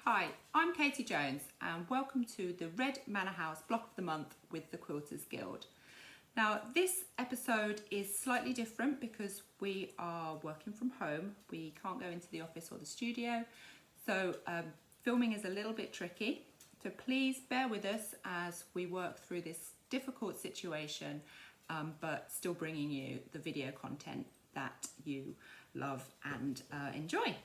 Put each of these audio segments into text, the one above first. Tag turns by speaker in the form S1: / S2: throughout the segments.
S1: Hi, I'm Katy Jones and welcome to the Red Manor House Block of the Month with the Quilters Guild. Now this episode is slightly different because we are working from home. We can't go into the office or the studio, so filming is a little bit tricky. So please bear with us as we work through this difficult situation, but still bringing you the video content that you love and enjoy.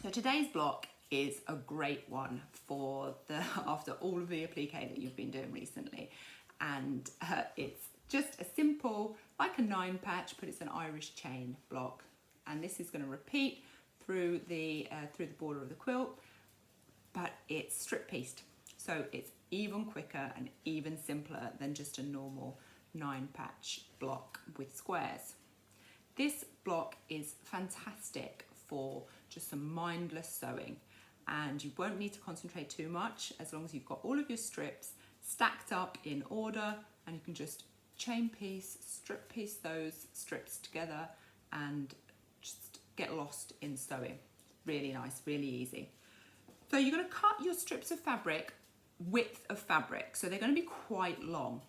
S1: So today's block is a great one for after all of the appliqué that you've been doing recently, and it's just a simple, like a 9 patch, but it's an Irish chain block, and this is going to repeat through the border of the quilt, but it's strip pieced, so it's even quicker and even simpler than just a normal 9 patch block with squares. This block is fantastic for just some mindless sewing, and you won't need to concentrate too much as long as you've got all of your strips stacked up in order, and you can just chain piece, strip piece those strips together and just get lost in sewing. Really nice, really easy. So you're going to cut your strips of fabric width of fabric, so they're going to be quite long.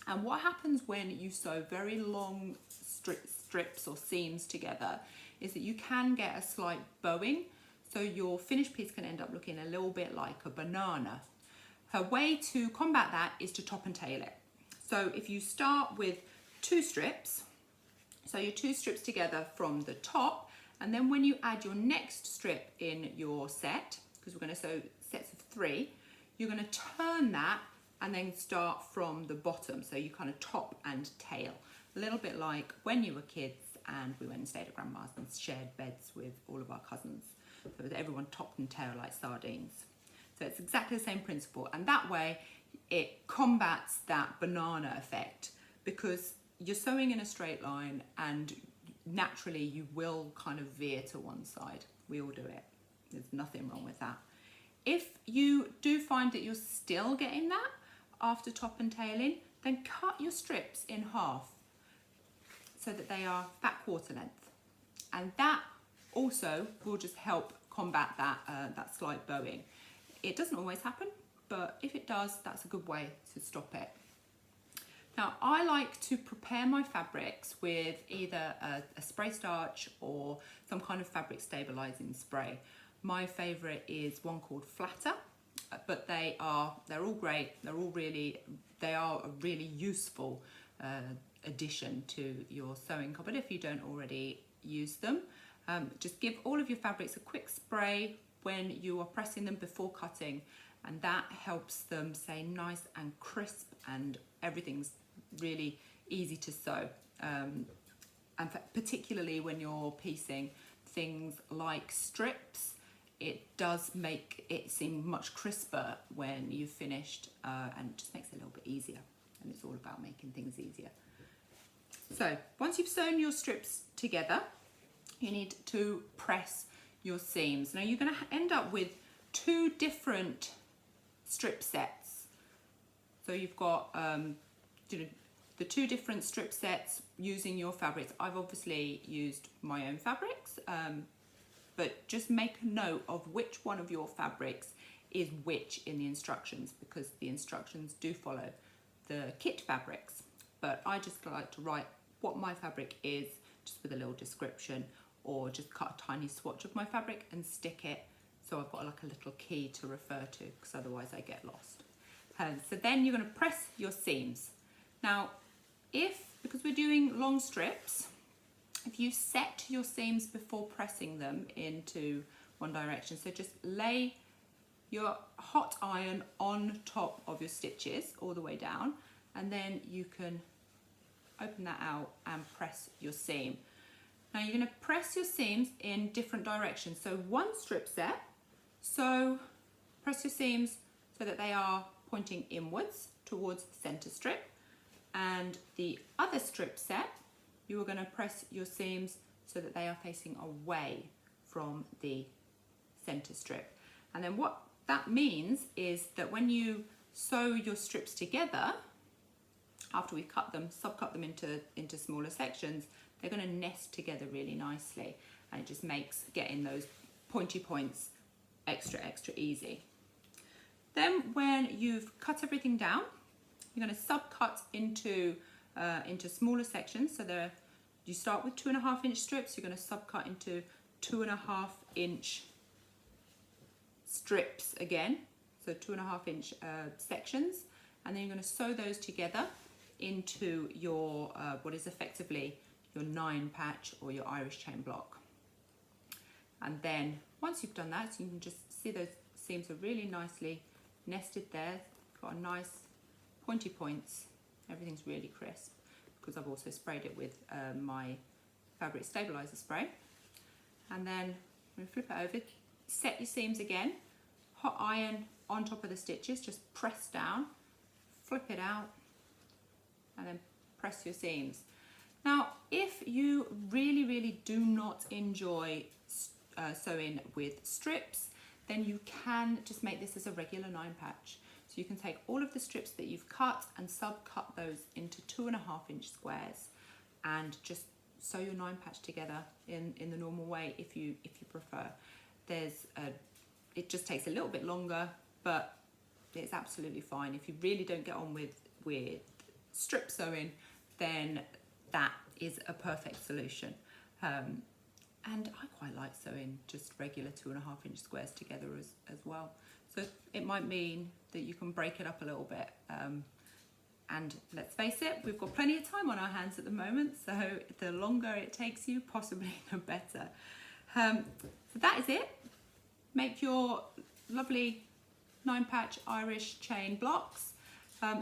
S1: And what happens when you sew very long strips or seams together is that you can get a slight bowing, so your finished piece can end up looking a little bit like a banana. A way to combat that is to top and tail it. So if you start with 2 strips, so your 2 strips together from the top, and then when you add your next strip in your set, because we're going to sew sets of 3, you're going to turn that and then start from the bottom, so you kind of top and tail. A little bit like when you were kids and we went and stayed at grandma's and shared beds with all of our cousins. So that everyone topped and tailed like sardines. So it's exactly the same principle, and that way it combats that banana effect, because you're sewing in a straight line and naturally you will kind of veer to one side. We all do it. There's nothing wrong with that. If you do find that you're still getting that after top and tailing, then cut your strips in half so that they are fat quarter length, and that also will just help combat that slight bowing. It doesn't always happen, but if it does, that's a good way to stop it. Now, I like to prepare my fabrics with either a spray starch or some kind of fabric stabilizing spray. My favorite is one called Flatter, but they're all great. They are a really useful addition to your sewing cupboard if you don't already use them. Just give all of your fabrics a quick spray when you are pressing them before cutting, and that helps them stay nice and crisp, and everything's really easy to sew. And particularly when you're piecing things like strips, it does make it seem much crisper when you've finished, and it just makes it a little bit easier, and it's all about making things easier. So once you've sewn your strips together, you need to press your seams. Now you're going to end up with 2 different strip sets. So you've got the 2 different strip sets using your fabrics. I've obviously used my own fabrics, but just make a note of which one of your fabrics is which in the instructions, because the instructions do follow the kit fabrics. But I just like to write what my fabric is, just with a little description, or just cut a tiny swatch of my fabric and stick it, so I've got like a little key to refer to, because otherwise I get lost. So then you're going to press your seams. Now, because we're doing long strips, if you set your seams before pressing them into one direction, so just lay your hot iron on top of your stitches all the way down, and then you can open that out and press your seam. Now you're going to press your seams in different directions. So one strip set, so press your seams so that they are pointing inwards towards the center strip, and the other strip set, you are going to press your seams so that they are facing away from the center strip. And then what that means is that when you sew your strips together, after we've cut them, subcut them into smaller sections, they're going to nest together really nicely, and it just makes getting those pointy points extra easy. Then when you've cut everything down, you're going to subcut into smaller sections. So you start with 2.5 inch strips, you're going to subcut into 2.5 inch strips again, so 2.5 inch sections, and then you're going to sew those together into your what is effectively your 9 patch or your Irish chain block. And then once you've done that, so you can just see those seams are really nicely nested there, got a nice pointy points, everything's really crisp because I've also sprayed it with my fabric stabilizer spray. And then when you flip it over, set your seams again, hot iron on top of the stitches, just press down, flip it out, and then press your seams. Now, if you really do not enjoy sewing with strips, then you can just make this as a regular 9 patch. So you can take all of the strips that you've cut and subcut those into 2.5 inch squares and just sew your 9 patch together in the normal way if you prefer. It just takes a little bit longer, but it's absolutely fine. If you really don't get on with strip sewing, then that is a perfect solution. And I quite like sewing just regular 2.5 inch squares together as well. So it might mean that you can break it up a little bit. And let's face it, we've got plenty of time on our hands at the moment, so the longer it takes you, possibly the better. So that is it. Make your lovely 9 patch Irish chain blocks.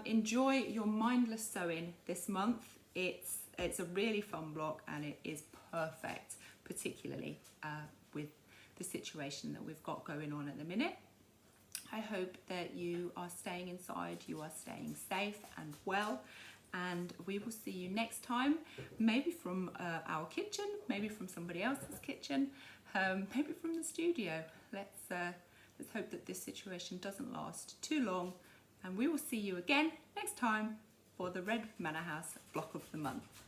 S1: Enjoy your mindless sewing this month. It's a really fun block and it is perfect, particularly with the situation that we've got going on at the minute. I hope that you are staying inside, you are staying safe and well, and we will see you next time, maybe from our kitchen, maybe from somebody else's kitchen, maybe from the studio. Let's hope that this situation doesn't last too long, and we will see you again next time for the Red Manor House Block of the Month.